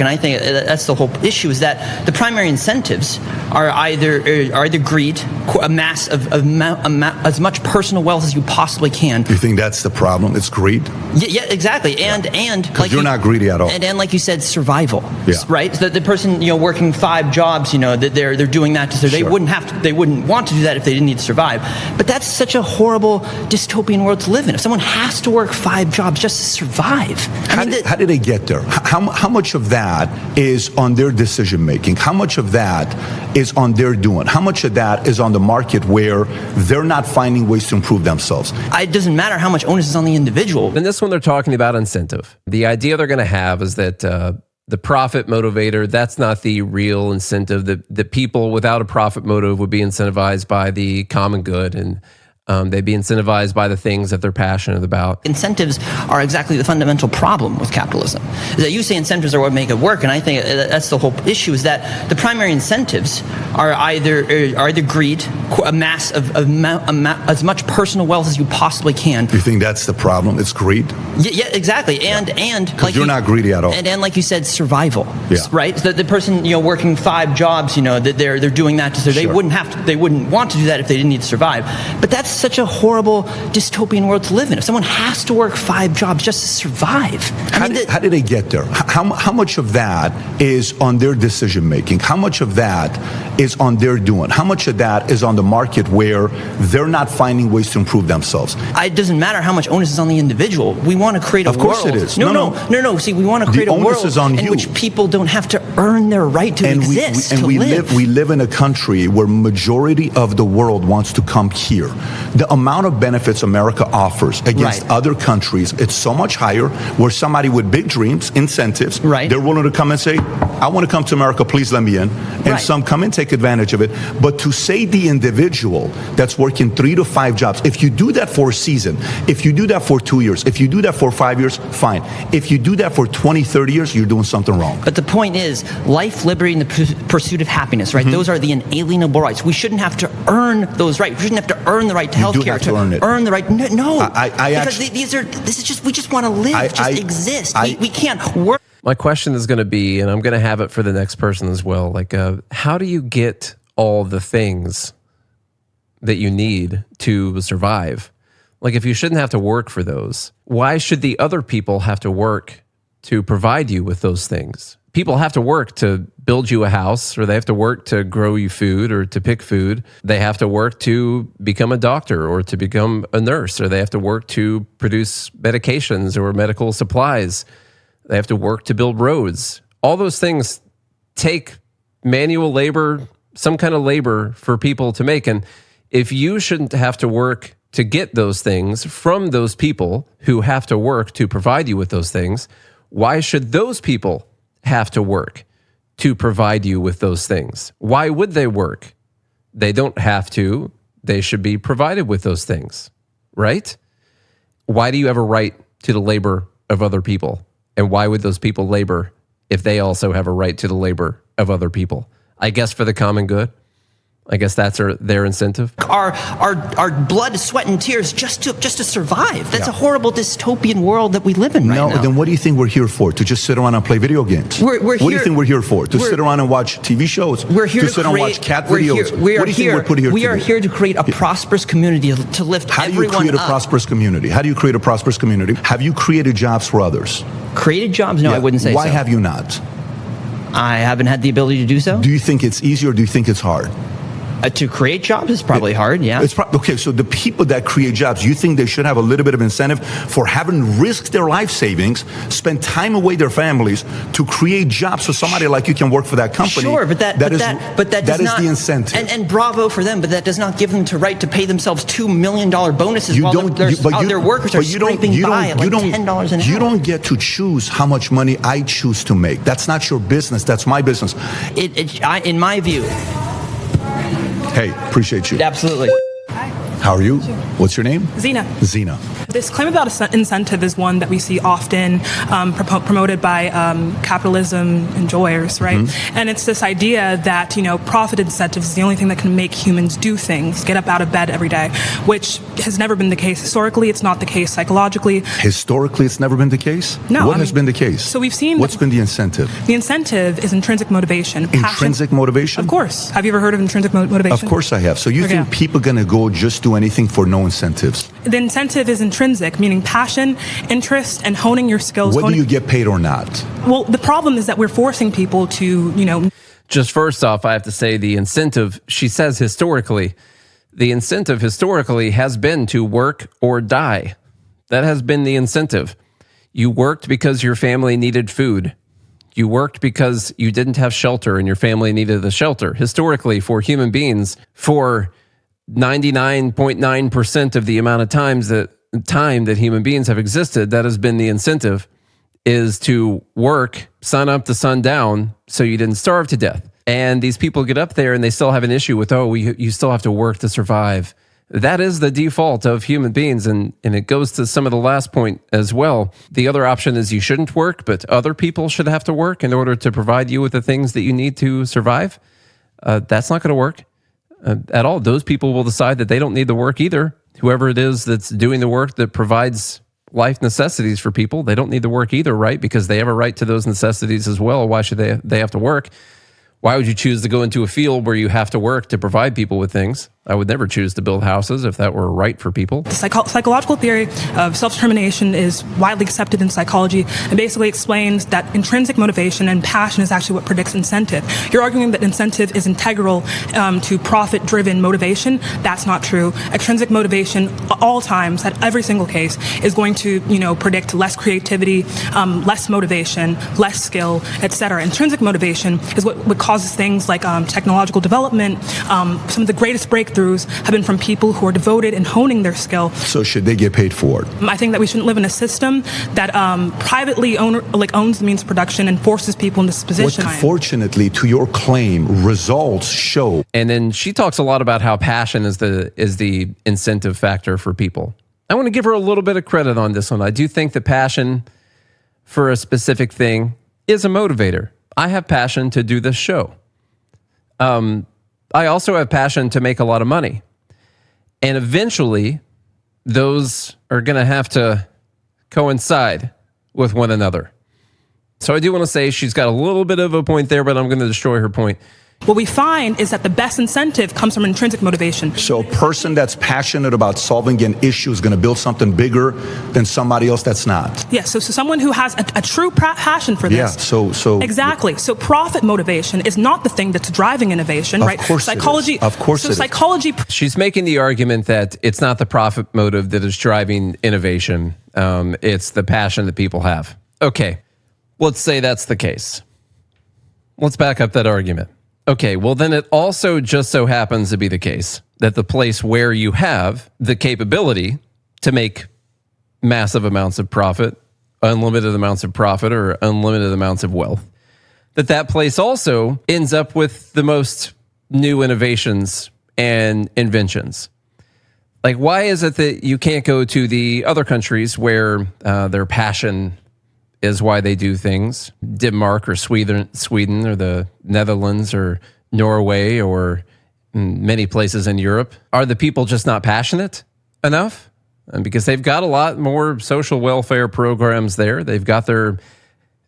And I think that's the whole issue, is that the primary incentives are either greed, amass as much personal wealth as you possibly can. You think that's the problem? It's greed? Yeah, exactly. And like you're not greedy at all. And like you said, survival. Yeah. Right? So the person working 5 jobs, that they're doing that so they wouldn't want to do that if they didn't need to survive. But that's such a horrible dystopian world to live in. If someone has to work 5 jobs just to survive, how did they get there? How much of that is on their decision making? How much of that is on their doing? How much of that is on the market where they're not finding ways to improve themselves? It doesn't matter how much onus is on the individual. In this one, they're talking about incentive. The idea they're going to have is that the profit motivator, that's not the real incentive. The people without a profit motive would be incentivized by the common good, and they'd be incentivized by the things that they're passionate about. Incentives are exactly the fundamental problem with capitalism. Is that you say incentives are what make it work, and I think that's the whole issue, is that the primary incentives are either greed, amass as much personal wealth as you possibly can. You think that's the problem? It's greed? Yeah, exactly. And like you're not greedy at all. And like you said, survival. Yeah. Right? So the person working 5 jobs, that they're doing that so they wouldn't want to do that if they didn't need to survive. But that's such a horrible dystopian world to live in. If someone has to work 5 jobs just to survive, how did they get there? How much of that is on their decision making? How much of that is on their doing? How much of that is on the market where they're not finding ways to improve themselves? It doesn't matter how much onus is on the individual. We want to create a world. Of course it is. No. See, we want to create a world in which people don't have to earn their right to exist, to live. We live in a country where majority of the world wants to come here. The amount of benefits America offers against other countries, it's so much higher, where somebody with big dreams, incentives, they're willing to come and say, I want to come to America, please let me in. And some come and take advantage of it. But to say the individual that's working 3 to 5 jobs, if you do that for a season, if you do that for 2 years, if you do that for 5 years, fine. If you do that for 20, 30 years, you're doing something wrong. But the point is, life, liberty, and the pursuit of happiness, right? Those are the inalienable rights. We shouldn't have to earn those rights. We shouldn't have to earn the right to health care, to earn the right. No, because we just want to live, exist. We can't work. My question is going to be, and I'm going to have it for the next person as well, like, how do you get all the things that you need to survive? Like, if you shouldn't have to work for those, why should the other people have to work to provide you with those things? People have to work to build you a house, or they have to work to grow you food or to pick food. They have to work to become a doctor or to become a nurse, or they have to work to produce medications or medical supplies. They have to work to build roads. All those things take manual labor, some kind of labor for people to make. And if you shouldn't have to work to get those things from those people who have to work to provide you with those things, why should those people have to work to provide you with those things? Why would they work? They don't have to. They should be provided with those things, right? Why do you have a right to the labor of other people? And why would those people labor if they also have a right to the labor of other people? I guess for the common good. I guess that's their incentive. Our blood, sweat, and tears just to survive. That's a horrible dystopian world that we live in right now. Then what do you think we're here for? To just sit around and play video games? What do you think we're here for? To sit around and watch TV shows? We're here to sit and watch cat videos? We are here to create a prosperous community, to lift everyone up. How do you create a prosperous community? How do you create a prosperous community? Have you created jobs for others? Created jobs? No, I wouldn't say so. Why have you not? I haven't had the ability to do so. Do you think it's easy, or do you think it's hard? To create jobs is probably hard, yeah. Okay, so the people that create jobs, you think they should have a little bit of incentive for having risked their life savings, spend time away their families to create jobs so somebody like you can work for that company? Sure, but that is the incentive. And bravo for them, but that does not give them the right to pay themselves $2 million bonuses while their workers are scraping by at like $10 an hour. You don't get to choose how much money I choose to make. That's not your business. That's my business. In my view. Hey, appreciate you. Absolutely. How are you? What's your name? Zena. Zena. This claim about incentive is one that we see often promoted by capitalism enjoyers, right? And it's this idea that, profit incentives is the only thing that can make humans do things, get up out of bed every day, which has never been the case historically. It's not the case psychologically. Historically, it's never been the case? No. What has been the case? So we've seen... What's been the incentive? The incentive is intrinsic motivation. Intrinsic motivation? Of course. Have you ever heard of intrinsic motivation? Of course I have. So you think people are going to go just do anything for no incentives? The incentive is intrinsic, meaning passion, interest, and honing your skills. Whether you get paid or not. Well, the problem is that we're forcing people to, Just first off, I have to say the incentive, she says historically, the incentive historically has been to work or die. That has been the incentive. You worked because your family needed food. You worked because you didn't have shelter and your family needed the shelter. Historically, for human beings, for 99.9% of the amount of time that human beings have existed, that has been the incentive, is to work sun up to sun down so you didn't starve to death. And these people get up there and they still have an issue with, you still have to work to survive. That is the default of human beings, and it goes to some of the last point as well. The other option is you shouldn't work, but other people should have to work in order to provide you with the things that you need to survive. That's not going to work at all. Those people will decide that they don't need the work either. Whoever it is that's doing the work that provides life necessities for people, they don't need the work either, right? Because they have a right to those necessities as well. Why should they have to work? Why would you choose to go into a field where you have to work to provide people with things? I would never choose to build houses if that were right for people. The psychological theory of self-determination is widely accepted in psychology and basically explains that intrinsic motivation and passion is actually what predicts incentive. You're arguing that incentive is integral to profit-driven motivation. That's not true. Extrinsic motivation, at all times, at every single case, is going to predict less creativity, less motivation, less skill, etc. Intrinsic motivation is what causes things like technological development. Some of the greatest breakthroughs have been from people who are devoted in honing their skill. So should they get paid for it? I think that we shouldn't live in a system that privately owns the means of production and forces people in this position. Fortunately, to your claim, results show. And then she talks a lot about how passion is the incentive factor for people. I want to give her a little bit of credit on this one. I do think that passion for a specific thing is a motivator. I have passion to do this show. I also have passion to make a lot of money. And eventually, those are going to have to coincide with one another. So I do want to say she's got a little bit of a point there, but I'm going to destroy her point. What we find is that the best incentive comes from intrinsic motivation. So a person that's passionate about solving an issue is going to build something bigger than somebody else that's not. Yes, so someone who has a true passion for this. Yeah, so exactly. So profit motivation is not the thing that's driving innovation, right? Of course psychology. It is. Of course it psychology. She's making the argument that it's not the profit motive that is driving innovation. It's the passion that people have. Okay, let's say that's the case. Let's back up that argument. Okay, well then it also just so happens to be the case that the place where you have the capability to make massive amounts of profit, unlimited amounts of profit, or unlimited amounts of wealth, that place also ends up with the most new innovations and inventions. Like, why is it that you can't go to the other countries where their passion is why they do things? Denmark or Sweden or the Netherlands or Norway or many places in Europe. Are the people just not passionate enough? And because they've got a lot more social welfare programs there. They've got their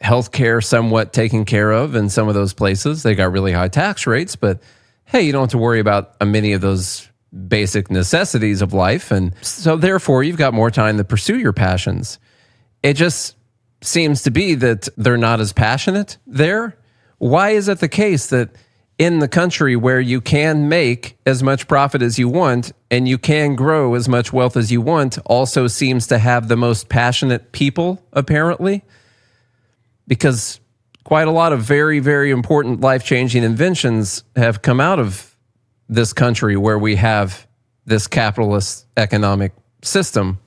healthcare somewhat taken care of in some of those places. They got really high tax rates, but hey, you don't have to worry about many of those basic necessities of life. And so therefore, you've got more time to pursue your passions. It just seems to be that they're not as passionate there. Why is it the case that in the country where you can make as much profit as you want and you can grow as much wealth as you want also seems to have the most passionate people, apparently? Because quite a lot of very, very important life-changing inventions have come out of this country where we have this capitalist economic system.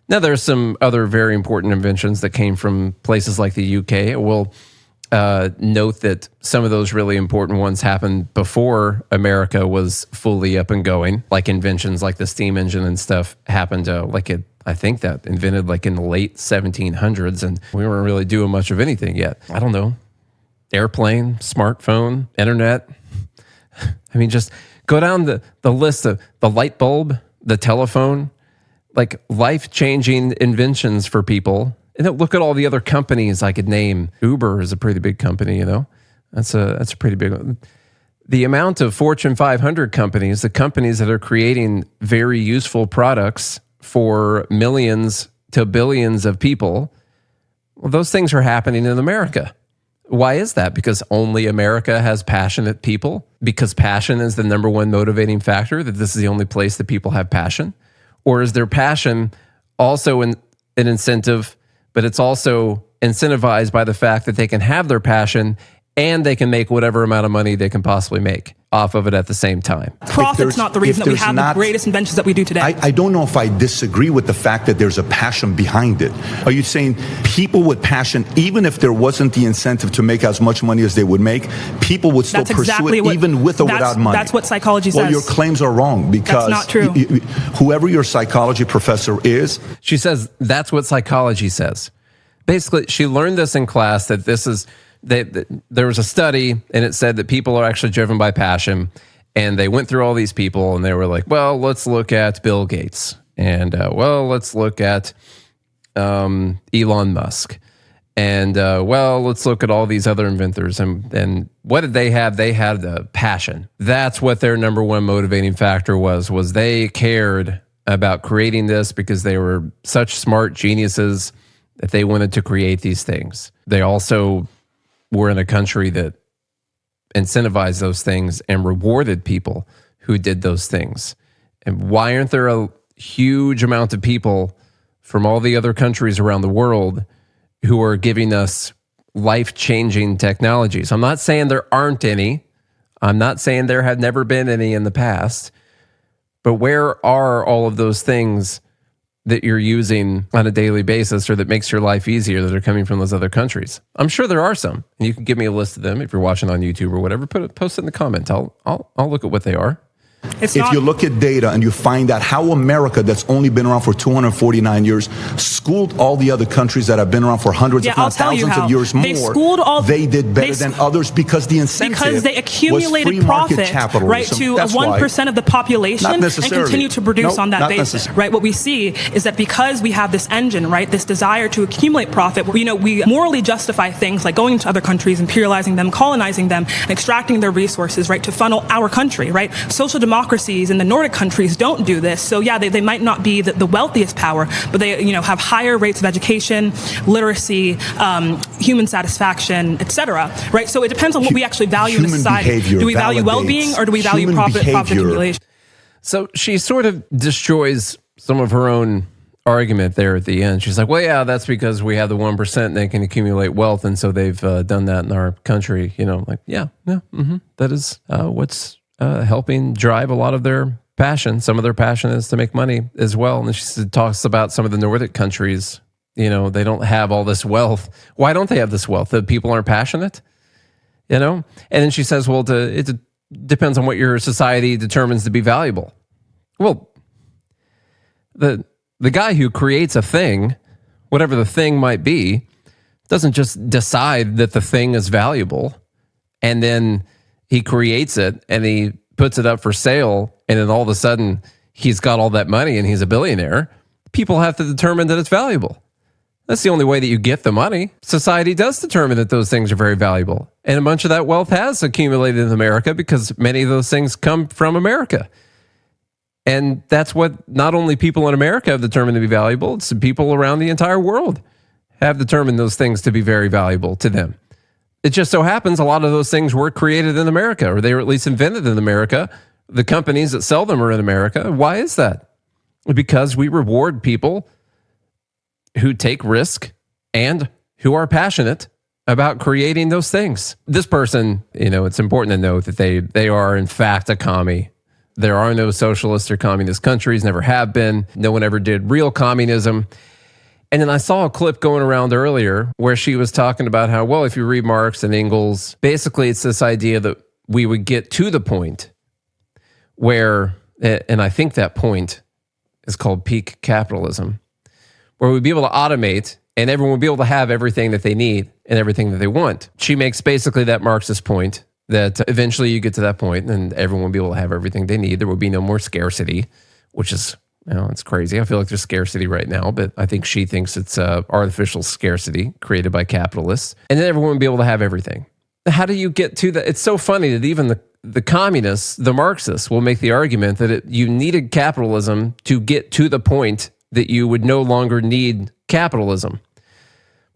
Now, there's some other very important inventions that came from places like the UK. We'll note that some of those really important ones happened before America was fully up and going, like inventions like the steam engine and stuff happened like I think that invented like in the late 1700s, and we weren't really doing much of anything yet. I don't know. Airplane, smartphone, internet. I mean, just go down the list of the light bulb, the telephone, like life-changing inventions for people. And then look at all the other companies I could name. Uber is a pretty big company, you know. That's a pretty big one. The amount of Fortune 500 companies, the companies that are creating very useful products for millions to billions of people, well, those things are happening in America. Why is that? Because only America has passionate people? Because passion is the number one motivating factor, that this is the only place that people have passion? Or is their passion also an incentive, but it's also incentivized by the fact that they can have their passion and they can make whatever amount of money they can possibly make off of it at the same time? Profit's not the reason that we have the greatest inventions that we do today. I don't know if I disagree with the fact that there's a passion behind it. Are you saying people with passion, even if there wasn't the incentive to make as much money as they would make, people would still pursue it even with or without money? That's what psychology says. Well, your claims are wrong, because that's not true. Whoever your psychology professor is. She says that's what psychology says. Basically, she learned this in class, that this is... there was a study, and it said that people are actually driven by passion, and they went through all these people, and they were like, well, let's look at Bill Gates, and well, let's look at Elon Musk, and well, let's look at all these other inventors, and what did they have? They had the passion. That's what their number one motivating factor was they cared about creating this because they were such smart geniuses that they wanted to create these things. They also were in a country that incentivized those things and rewarded people who did those things. And why aren't there a huge amount of people from all the other countries around the world who are giving us life-changing technologies? I'm not saying there aren't any. I'm not saying there have never been any in the past. But where are all of those things that you're using on a daily basis, or that makes your life easier, that are coming from those other countries? I'm sure there are some, and you can give me a list of them if you're watching on YouTube or whatever. Post it in the comments. I'll look at what they are. If you look at data and you find out how America, that's only been around for 249 years, schooled all the other countries that have been around for hundreds, if not thousands of years more, they did better than others because the incentive because they accumulated was free market profit, capitalism. right, to 1% of the population and continue to produce on that basis. Right. What we see is that because we have this engine, right, this desire to accumulate profit, we morally justify things like going to other countries, imperializing them, colonizing them, and extracting their resources, right, to funnel our country, right? Social democracies in the Nordic countries don't do this. So yeah, they might not be the wealthiest power, but they have higher rates of education, literacy, human satisfaction, etc. Right? So it depends on what we actually value in a society. Do we value well-being, or do we value profit accumulation? So she sort of destroys some of her own argument there at the end. She's like, well, yeah, that's because we have the 1% and they can accumulate wealth, and so they've done that in our country. That is what's helping drive a lot of their passion. Some of their passion is to make money as well. And she talks about some of the Nordic countries, they don't have all this wealth. Why don't they have this wealth? The people aren't passionate, And then she says, well, it depends on what your society determines to be valuable. Well, the guy who creates a thing, whatever the thing might be, doesn't just decide that the thing is valuable and then he creates it and he puts it up for sale, and then all of a sudden he's got all that money and he's a billionaire. People have to determine that it's valuable. That's the only way that you get the money. Society does determine that those things are very valuable. And a bunch of that wealth has accumulated in America because many of those things come from America. And that's what not only people in America have determined to be valuable, it's the people around the entire world have determined those things to be very valuable to them. It just so happens a lot of those things were created in America, or they were at least invented in America. The companies that sell them are in America. Why is that? Because we reward people who take risk and who are passionate about creating those things. This person, it's important to note that they are in fact a commie. There are no socialist or communist countries, never have been. No one ever did real communism. And then I saw a clip going around earlier where she was talking about how, well, if you read Marx and Engels, basically it's this idea that we would get to the point where, and I think that point is called peak capitalism. where we'd be able to automate and everyone would be able to have everything that they need and everything that they want. She makes basically that Marxist point that eventually you get to that point and everyone will be able to have everything they need. There will be no more scarcity, which is, it's crazy. I feel like there's scarcity right now, but I think she thinks it's artificial scarcity created by capitalists. And then everyone will be able to have everything. How do you get to that? It's so funny that even the communists, the Marxists, will make the argument that you needed capitalism to get to the point that you would no longer need capitalism.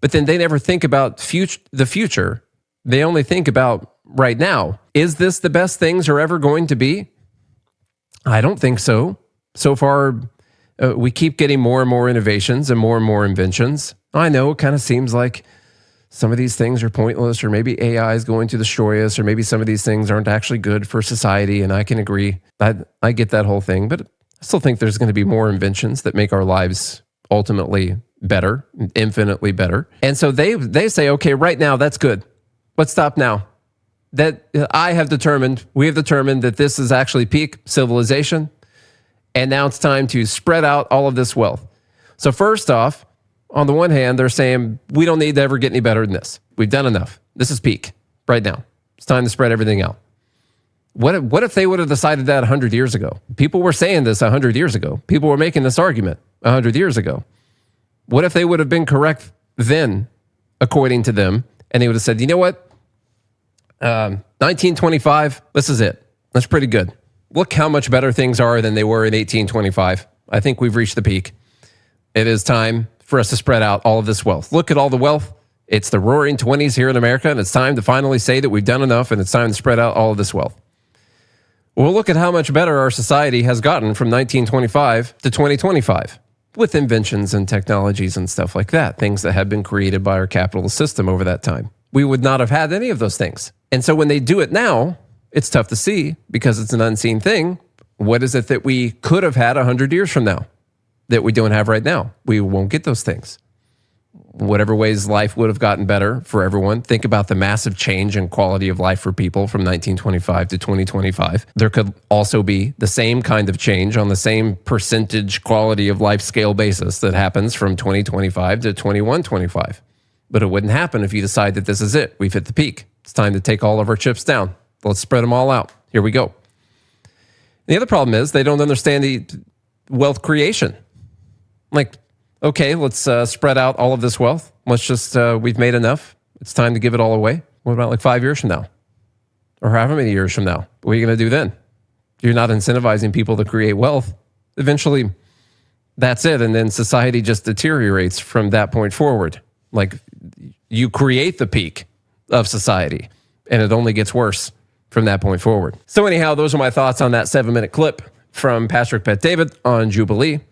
But then they never think about the future. They only think about right now. Is this the best things are ever going to be? I don't think so. So far, we keep getting more and more innovations and more inventions. I know it kind of seems like some of these things are pointless, or maybe AI is going to destroy us, or maybe some of these things aren't actually good for society, and I can agree. I get that whole thing, but I still think there's going to be more inventions that make our lives ultimately better, infinitely better. And so they say, okay, right now, that's good. Let's stop now. That we have determined that this is actually peak civilization, and now it's time to spread out all of this wealth. So first off, on the one hand, they're saying, we don't need to ever get any better than this. We've done enough. This is peak right now. It's time to spread everything out. What if they would have decided that 100 years ago? People were saying this 100 years ago. People were making this argument 100 years ago. What if they would have been correct then, according to them, and they would have said, you know what? 1925, this is it. That's pretty good. Look how much better things are than they were in 1825. I think we've reached the peak. It is time for us to spread out all of this wealth. Look at all the wealth. It's the roaring 20s here in America, and it's time to finally say that we've done enough, and it's time to spread out all of this wealth. Well, look at how much better our society has gotten from 1925 to 2025 with inventions and technologies and stuff like that, things that have been created by our capitalist system over that time. We would not have had any of those things. And so when they do it now, it's tough to see because it's an unseen thing. What is it that we could have had 100 years from now that we don't have right now? We won't get those things. Whatever ways life would have gotten better for everyone. Think about the massive change in quality of life for people from 1925 to 2025. There could also be the same kind of change on the same percentage quality of life scale basis that happens from 2025 to 2125. But it wouldn't happen if you decide that this is it. We've hit the peak. It's time to take all of our chips down. Let's spread them all out. Here we go. The other problem is they don't understand the wealth creation. Like, okay, let's spread out all of this wealth. Let's just, we've made enough. It's time to give it all away. What about like 5 years from now? Or however many years from now? What are you going to do then? You're not incentivizing people to create wealth. Eventually, that's it. And then society just deteriorates from that point forward. Like, you create the peak of society, and it only gets worse from that point forward. So anyhow, those are my thoughts on that 7-minute clip from Patrick Bet David on Jubilee.